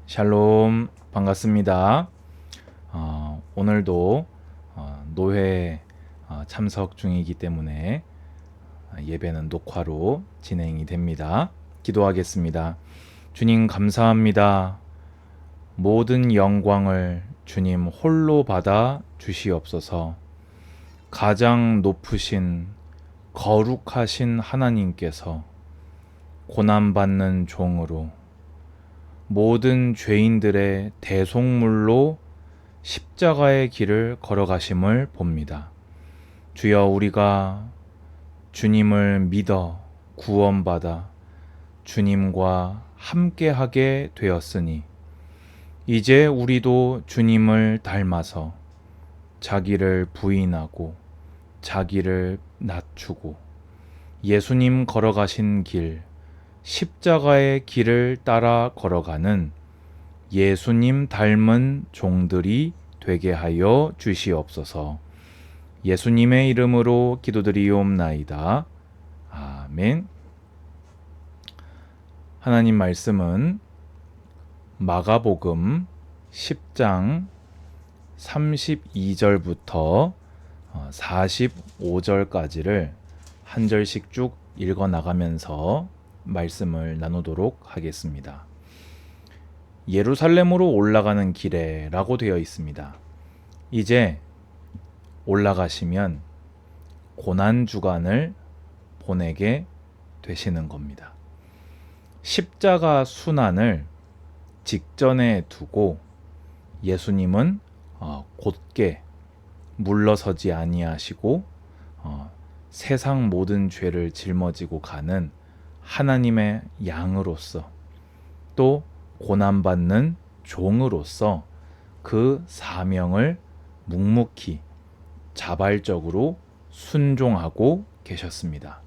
샬롬, 반갑습니다. 오늘도 노회 참석 중이기 때문에 예배는 녹화로 진행이 됩니다. 기도하겠습니다. 주님 감사합니다. 모든 영광을 주님 홀로 받아 주시옵소서. 가장 높으신 거룩하신 하나님께서 고난받는 종으로 모든 죄인들의 대속물로 십자가의 길을 걸어가심을 봅니다. 주여, 우리가 주님을 믿어 구원받아 주님과 함께하게 되었으니 이제 우리도 주님을 닮아서 자기를 부인하고 자기를 낮추고 예수님 걸어가신 길, 십자가의 길을 따라 걸어가는 예수님 닮은 종들이 되게 하여 주시옵소서. 예수님의 이름으로 기도드리옵나이다. 아멘. 하나님 말씀은 마가복음 10장 32절부터 45절까지를 한 절씩 쭉 읽어 나가면서 말씀을 나누도록 하겠습니다. 예루살렘으로 올라가는 길에 라고 되어 있습니다. 이제 올라가시면 고난주간을 보내게 되시는 겁니다. 십자가 순환을 직전에 두고 예수님은 곧게 물러서지 아니하시고 세상 모든 죄를 짊어지고 가는 하나님의 양으로서 또 고난받는 종으로서 그 사명을 묵묵히 자발적으로 순종하고 계셨습니다.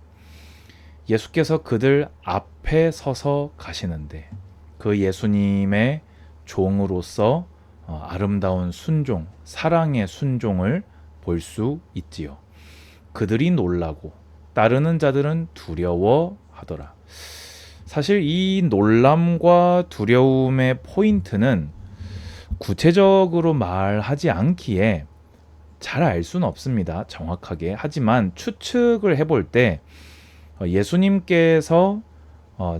예수께서 그들 앞에 서서 가시는데 그 예수님의 종으로서 아름다운 순종, 사랑의 순종을 볼 수 있지요. 그들이 놀라고 따르는 자들은 두려워하더라. 사실 이 놀람과 두려움의 포인트는 구체적으로 말하지 않기에 잘 알 수는 없습니다. 정확하게. 하지만 추측을 해볼 때 예수님께서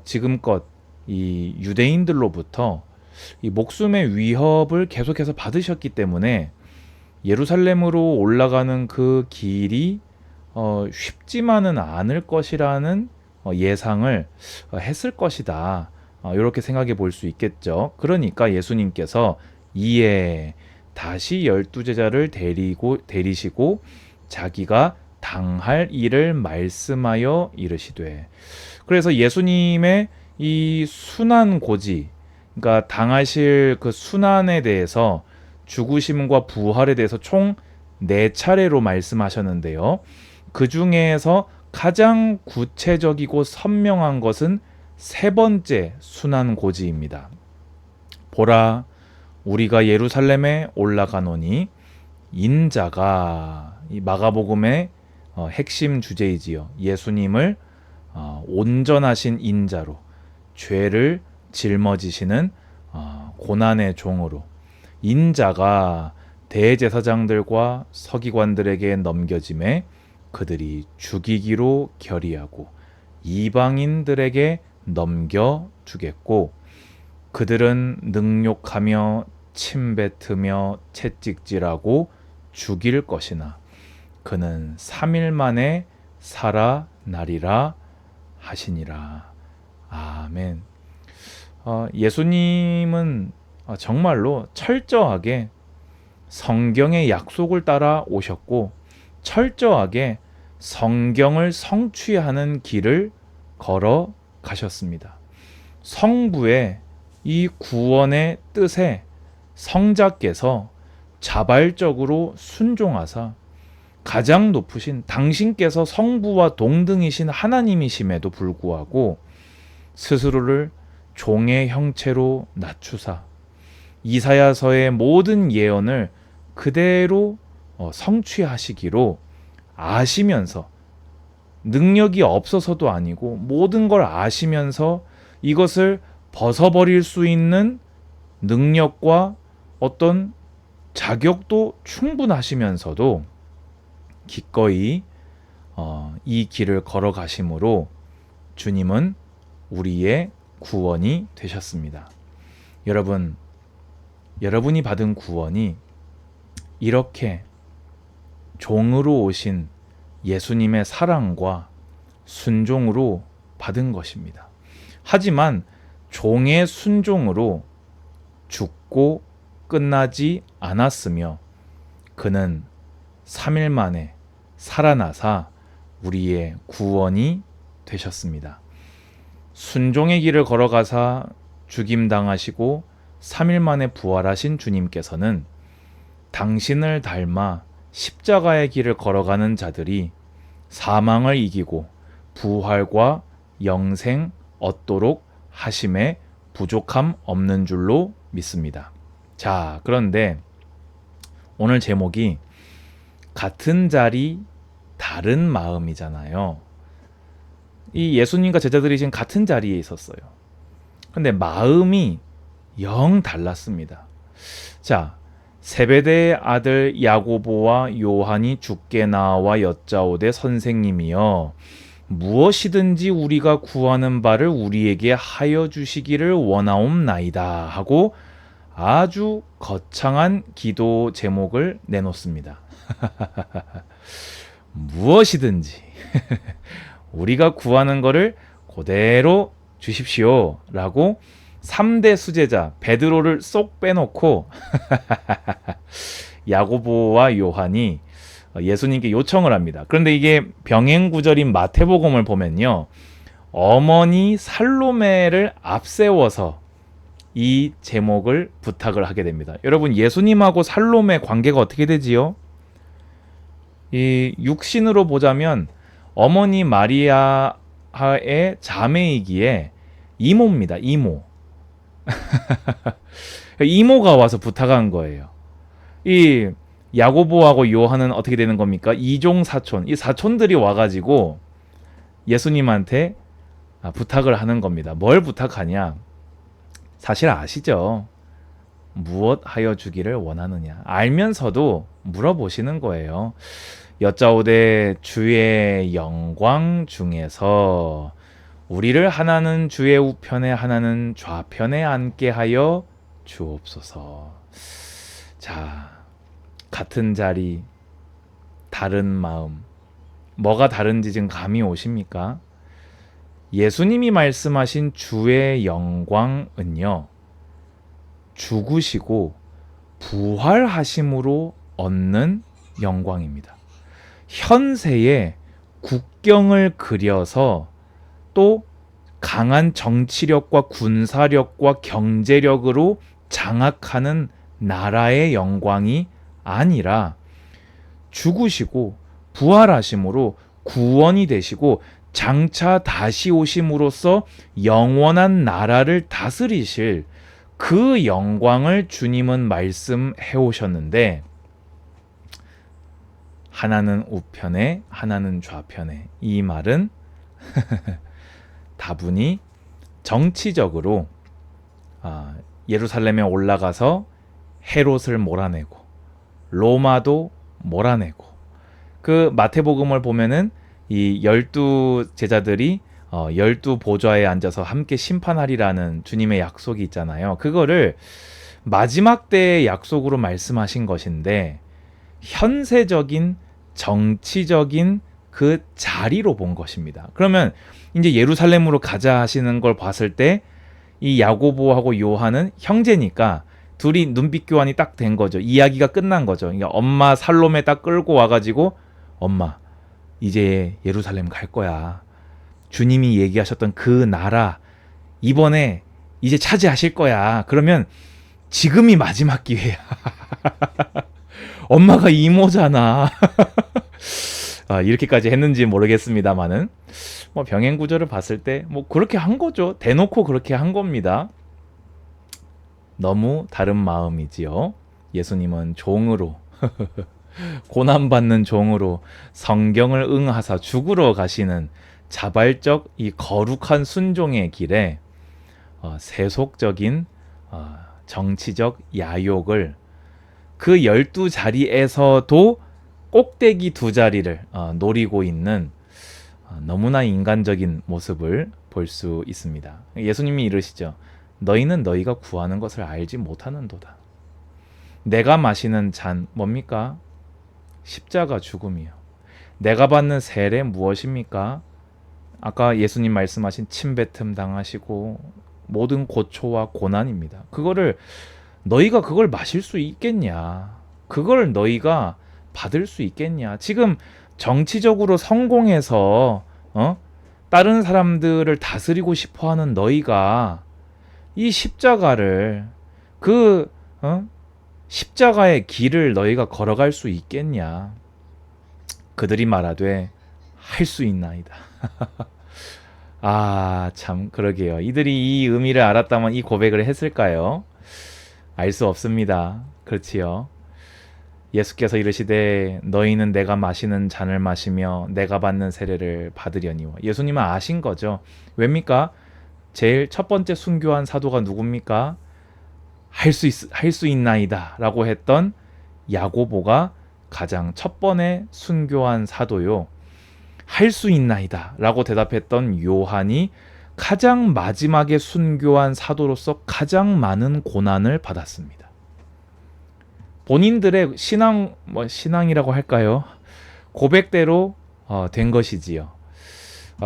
지금껏 이 유대인들로부터 이 목숨의 위협을 계속해서 받으셨기 때문에 예루살렘으로 올라가는 그 길이 쉽지만은 않을 것이라는 예상을 했을 것이다. 이렇게 생각해 볼 수 있겠죠. 그러니까 예수님께서 이에 다시 12제자를 데리시고 자기가 당할 일을 말씀하여 이르시되, 그래서 예수님의 이 순환 고지, 그러니까 당하실 그 순환에 대해서, 죽으심과 부활에 대해서 총 4차례로 말씀하셨는데요. 그 중에서 가장 구체적이고 선명한 것은 3번째 순환 고지입니다. 보라, 우리가 예루살렘에 올라가노니 인자가, 이 마가복음의 핵심 주제이지요. 예수님을 온전하신 인자로 죄를 짊어지시는 고난의 종으로 인자가 대제사장들과 서기관들에게 넘겨짐에 그들이 죽이기로 결의하고 이방인들에게 넘겨주겠고, 그들은 능욕하며 침뱉으며 채찍질하고 죽일 것이나 그는 3일 만에 살아나리라 하시니라. 아멘. 예수님은 정말로 철저하게 성경의 약속을 따라 오셨고 철저하게 성경을 성취하는 길을 걸어 가셨습니다. 성부의 이 구원의 뜻에 성자께서 자발적으로 순종하사 가장 높으신 당신께서 성부와 동등이신 하나님이심에도 불구하고 스스로를 종의 형체로 낮추사 이사야서의 모든 예언을 그대로 성취하시기로 아시면서, 능력이 없어서도 아니고 모든 걸 아시면서 이것을 벗어버릴 수 있는 능력과 어떤 자격도 충분하시면서도 기꺼이 이 길을 걸어가심으로 주님은 우리의 구원이 되셨습니다. 여러분, 여러분이 받은 구원이 이렇게 종으로 오신 예수님의 사랑과 순종으로 받은 것입니다. 하지만 종의 순종으로 죽고 끝나지 않았으며 그는 3일 만에 살아나사 우리의 구원이 되셨습니다. 순종의 길을 걸어가사 죽임당하시고 3일 만에 부활하신 주님께서는 당신을 닮아 십자가의 길을 걸어가는 자들이 사망을 이기고 부활과 영생 얻도록 하심에 부족함 없는 줄로 믿습니다. 자, 그런데 오늘 제목이 같은 자리 다른 마음이잖아요. 이 예수님과 제자들이 지금 같은 자리에 있었어요. 근데 마음이 영 달랐습니다. 자, 세베대의 아들 야고보와 요한이 주께 나와 여짜오되 선생님이여 무엇이든지 우리가 구하는 바를 우리에게 하여 주시기를 원하옵나이다 하고 아주 거창한 기도 제목을 내놓습니다. 무엇이든지 우리가 구하는 것을 그대로 주십시오 라고 3대 수제자 베드로를 쏙 빼놓고 야고보와 요한이 예수님께 요청을 합니다. 그런데 이게 병행구절인 마태복음을 보면요, 어머니 살로메를 앞세워서 이 제목을 부탁을 하게 됩니다. 여러분, 예수님하고 살로메 관계가 어떻게 되지요? 이 육신으로 보자면 어머니 마리아의 자매이기에 이모입니다. 이모. 이모가 와서 부탁한 거예요. 이 야고보하고 요한은 어떻게 되는 겁니까? 이종 사촌, 이 사촌들이 와가지고 예수님한테 부탁을 하는 겁니다. 뭘 부탁하냐? 사실 아시죠? 무엇 하여 주기를 원하느냐? 알면서도 물어보시는 거예요. 여짜오되 주의 영광 중에서 우리를 하나는 주의 우편에 하나는 좌편에 앉게 하여 주옵소서. 자, 같은 자리, 다른 마음. 뭐가 다른지 지금 감이 오십니까? 예수님이 말씀하신 주의 영광은요, 죽으시고 부활하심으로 얻는 영광입니다. 현세에 국경을 그려서 또 강한 정치력과 군사력과 경제력으로 장악하는 나라의 영광이 아니라 죽으시고 부활하심으로 구원이 되시고 장차 다시 오심으로써 영원한 나라를 다스리실 그 영광을 주님은 말씀해 오셨는데, 하나는 우편에 하나는 좌편에, 이 말은 다분히 정치적으로 예루살렘에 올라가서 헤롯을 몰아내고 로마도 몰아내고, 그 마태복음을 보면은 이 12 제자들이 12 보좌에 앉아서 함께 심판하리라는 주님의 약속이 있잖아요. 그거를 마지막 때의 약속으로 말씀하신 것인데 현세적인 정치적인 그 자리로 본 것입니다. 그러면 이제 예루살렘으로 가자 하시는 걸 봤을 때 이 야고보하고 요한은 형제니까 둘이 눈빛 교환이 딱 된 거죠. 이야기가 끝난 거죠. 그러니까 엄마 살롬에 딱 끌고 와가지고, 엄마 이제 예루살렘 갈 거야. 주님이 얘기하셨던 그 나라 이번에 이제 차지하실 거야. 그러면 지금이 마지막 기회야. 엄마가 이모잖아. 이렇게까지 했는지 모르겠습니다만은 뭐 병행 구조를 봤을 때 뭐 그렇게 한 거죠. 대놓고 그렇게 한 겁니다. 너무 다른 마음이지요. 예수님은 종으로 고난받는 종으로 성경을 응하사 죽으러 가시는 자발적 이 거룩한 순종의 길에 세속적인 정치적 야욕을 그 12자리에서도 꼭대기 두 자리를 노리고 있는 너무나 인간적인 모습을 볼 수 있습니다. 예수님이 이르시죠. 너희는 너희가 구하는 것을 알지 못하는도다. 내가 마시는 잔 뭡니까? 십자가 죽음이요. 내가 받는 세례 무엇입니까? 아까 예수님 말씀하신 침뱉음 당하시고 모든 고초와 고난입니다. 너희가 그걸 마실 수 있겠냐? 그걸 너희가 받을 수 있겠냐? 지금 정치적으로 성공해서 다른 사람들을 다스리고 싶어하는 너희가 이 십자가를 그 십자가의 길을 너희가 걸어갈 수 있겠냐? 그들이 말하되 할 수 있나이다. 참 그러게요. 이들이 이 의미를 알았다면 이 고백을 했을까요? 알 수 없습니다. 그렇지요. 예수께서 이르시되 너희는 내가 마시는 잔을 마시며 내가 받는 세례를 받으려니와. 예수님은 아신 거죠. 왜입니까? 제일 첫 번째 순교한 사도가 누굽니까? 할 수 있나이다 라고 했던 야고보가 가장 첫 번에 순교한 사도요. 할 수 있나이다 라고 대답했던 요한이 가장 마지막에 순교한 사도로서 가장 많은 고난을 받았습니다. 본인들의 신앙이라고 할까요? 고백대로 된 것이지요.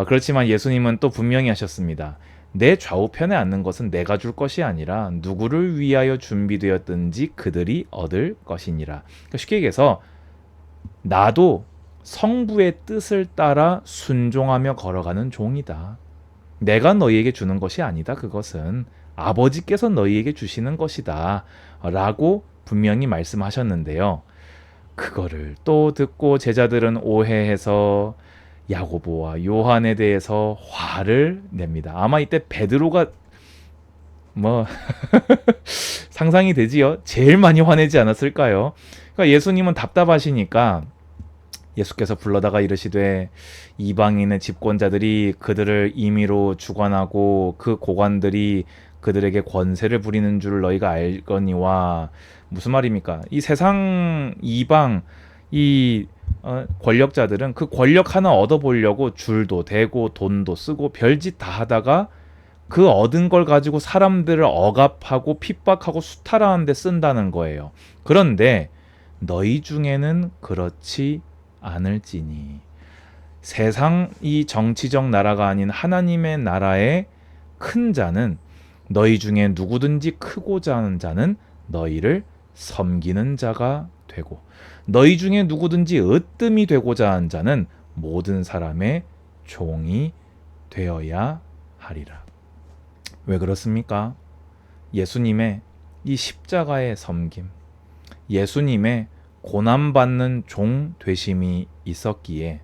그렇지만 예수님은 또 분명히 하셨습니다. 내 좌우편에 앉는 것은 내가 줄 것이 아니라 누구를 위하여 준비되었든지 그들이 얻을 것이니라. 그러니까 쉽게 얘기해서 나도 성부의 뜻을 따라 순종하며 걸어가는 종이다. 내가 너희에게 주는 것이 아니다. 그것은 아버지께서 너희에게 주시는 것이다. 라고 분명히 말씀하셨는데요. 그거를 또 듣고 제자들은 오해해서 야고보와 요한에 대해서 화를 냅니다. 아마 이때 베드로가 상상이 되지요. 제일 많이 화내지 않았을까요? 그러니까 예수님은 답답하시니까 예수께서 불러다가 이르시되 이방인의 집권자들이 그들을 임의로 주관하고 그 고관들이 그들에게 권세를 부리는 줄 너희가 알거니와. 무슨 말입니까? 이 세상 이방 권력자들은 그 권력 하나 얻어보려고 줄도 대고 돈도 쓰고 별짓 다 하다가 그 얻은 걸 가지고 사람들을 억압하고 핍박하고 수탈하는 데 쓴다는 거예요. 그런데 너희 중에는 그렇지 않을지니. 세상 이 정치적 나라가 아닌 하나님의 나라의 큰 자는 너희 중에 누구든지 크고자 하는 자는 너희를 섬기는 자가 되고 너희 중에 누구든지 으뜸이 되고자 하는 자는 모든 사람의 종이 되어야 하리라. 왜 그렇습니까? 예수님의 이 십자가의 섬김, 예수님의 고난받는 종 되심이 있었기에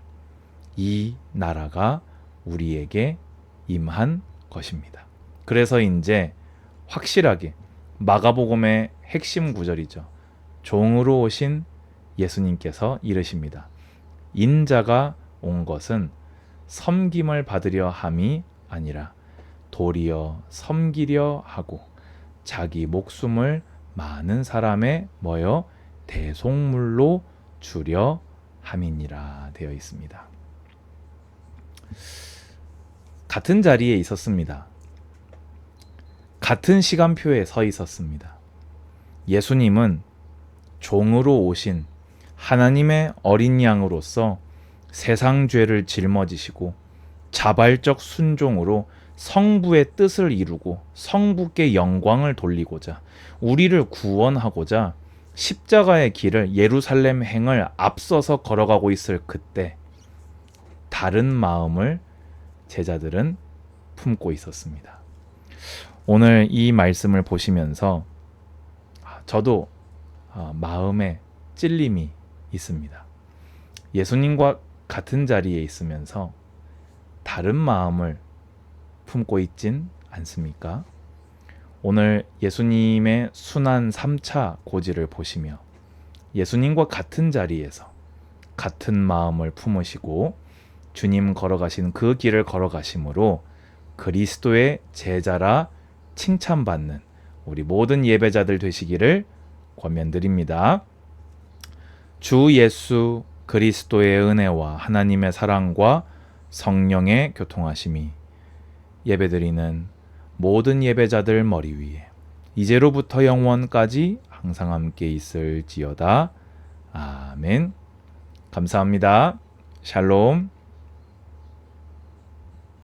이 나라가 우리에게 임한 것입니다. 그래서 이제 확실하게 마가복음의 핵심 구절이죠. 종으로 오신 예수님께서 이르십니다. 인자가 온 것은 섬김을 받으려 함이 아니라 도리어 섬기려 하고 자기 목숨을 많은 사람의 대속물로 주려 함이니라 되어 있습니다. 같은 자리에 있었습니다. 같은 시간표에 서 있었습니다. 예수님은 종으로 오신 하나님의 어린 양으로서 세상 죄를 짊어지시고 자발적 순종으로 성부의 뜻을 이루고 성부께 영광을 돌리고자 우리를 구원하고자 십자가의 길을 예루살렘 행을 앞서서 걸어가고 있을 그때 다른 마음을 제자들은 품고 있었습니다. 오늘 이 말씀을 보시면서 저도 마음에 찔림이 있습니다. 예수님과 같은 자리에 있으면서 다른 마음을 품고 있진 않습니까? 오늘 예수님의 순환 3차 고지를 보시며 예수님과 같은 자리에서 같은 마음을 품으시고 주님 걸어가신 그 길을 걸어가심으로 그리스도의 제자라 칭찬받는 우리 모든 예배자들 되시기를 권면드립니다. 주 예수 그리스도의 은혜와 하나님의 사랑과 성령의 교통하심이 예배드리는 모든 예배자들 머리 위에 이제로부터 영원까지 항상 함께 있을지어다. 아멘. 감사합니다. 샬롬.